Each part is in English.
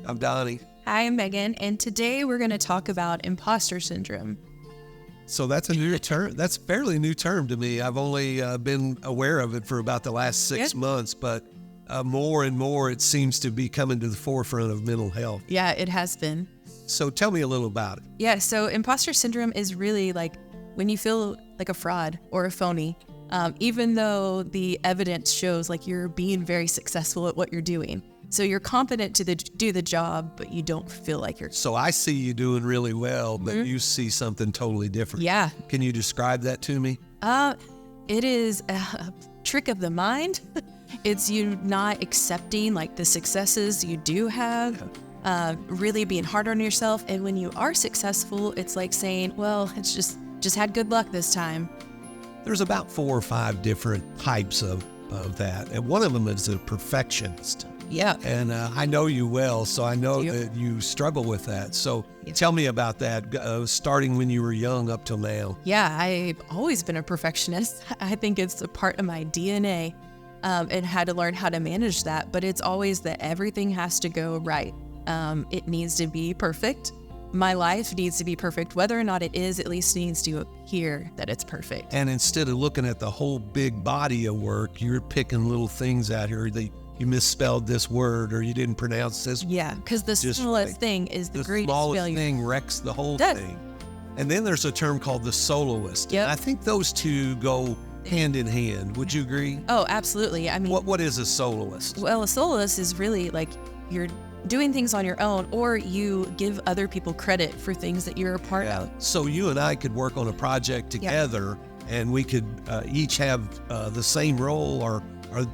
I'm Donnie. Hi, I'm Megan, and today we're going to talk about imposter syndrome. So that's a new term. That's a fairly new term to me. I've only been aware of it for about the last 6 months, but more and more it seems to be coming to the forefront of mental health. Yeah, it has been. So tell me a little about it. Yeah, so imposter syndrome is really like when you feel like a fraud or a phony, even though the evidence shows like you're being very successful at what you're doing. So you're competent to do the job, but you don't feel like you're. So I see you doing really well, but you see something totally different. Yeah. Can you describe that to me? It is a trick of the mind. It's you not accepting like the successes you do have, really being hard on yourself. And when you are successful, it's like saying, well, it's just had good luck this time. There's about 4 or 5 different types of that. And one of them is a perfectionist. Yeah. And I know you well, so I know that you struggle with that. So tell me about that, starting when you were young up till now. Yeah, I've always been a perfectionist. I think it's a part of my DNA, and had to learn how to manage that. But it's always that everything has to go right. It needs to be perfect. My life needs to be perfect. Whether or not it is, at least needs to appear that it's perfect. And instead of looking at the whole big body of work, you're picking little things out here that you misspelled this word or you didn't pronounce this. Yeah, because the smallest thing is the greatest smallest failure. thing wrecks the whole thing. And then there's a term called the soloist. Yep. And I think those two go hand in hand. Would you agree? Oh, absolutely. I mean, what is a soloist? Well, a soloist is really like you're doing things on your own, or you give other people credit for things that you're a part of. So you and I could work on a project together, and we could each have the same role or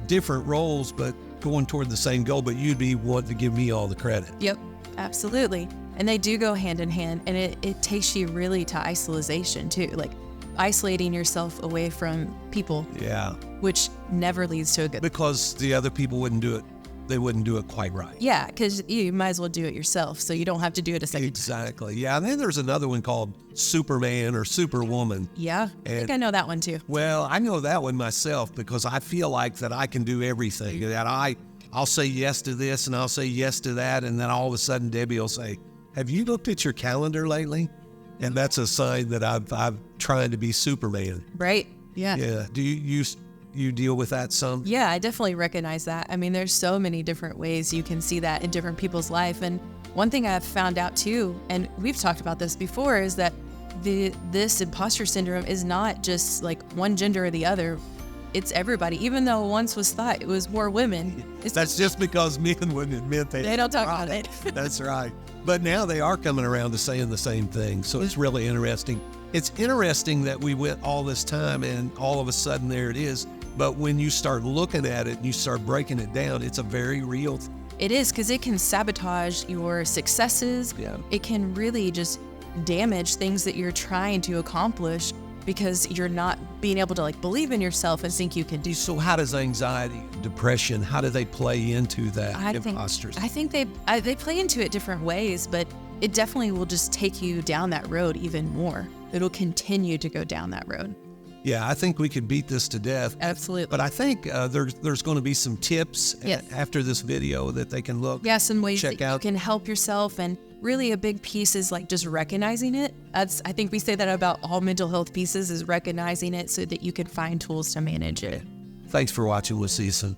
different roles, but going toward the same goal, but you'd be wanting to give me all the credit. Yep, absolutely. And they do go hand in hand, and it takes you really to isolation too, like isolating yourself away from people. Yeah. Which never leads to a good. Because the other people wouldn't do it. They wouldn't do it quite right. Yeah, because you might as well do it yourself, so you don't have to do it a second time. Exactly. Yeah, and then there's another one called Superman or Superwoman. Yeah, I think I know that one too. Well, I know that one myself because I feel like that I can do everything. That I'll say yes to this and I'll say yes to that, and then all of a sudden Debbie will say, "Have you looked at your calendar lately?" And that's a sign that I'm trying to be Superman. Right. Yeah. Yeah. Do you deal with that some? Yeah, I definitely recognize that. I mean, there's so many different ways you can see that in different people's life. And one thing I've found out too, and we've talked about this before, is that this imposter syndrome is not just like one gender or the other. It's everybody. Even though once was thought it was more women. That's just because men wouldn't admit they don't talk about it. That's right. But now they are coming around to saying the same thing. So it's really interesting. It's interesting that we went all this time and all of a sudden there it is. But when you start looking at it and you start breaking it down, it's a very real thing. It is, because it can sabotage your successes. Yeah. It can really just damage things that you're trying to accomplish because you're not being able to like believe in yourself and think you can do. So how does anxiety, depression, how do they play into that imposter syndrome? I think they play into it different ways, but it definitely will just take you down that road even more. It'll continue to go down that road. Yeah, I think we could beat this to death. Absolutely. But I think there's going to be some tips after this video that they can look. Yeah, some ways that you can help yourself. And really a big piece is like just recognizing it. I think we say that about all mental health pieces, is recognizing it so that you can find tools to manage it. Thanks for watching. We'll see you soon.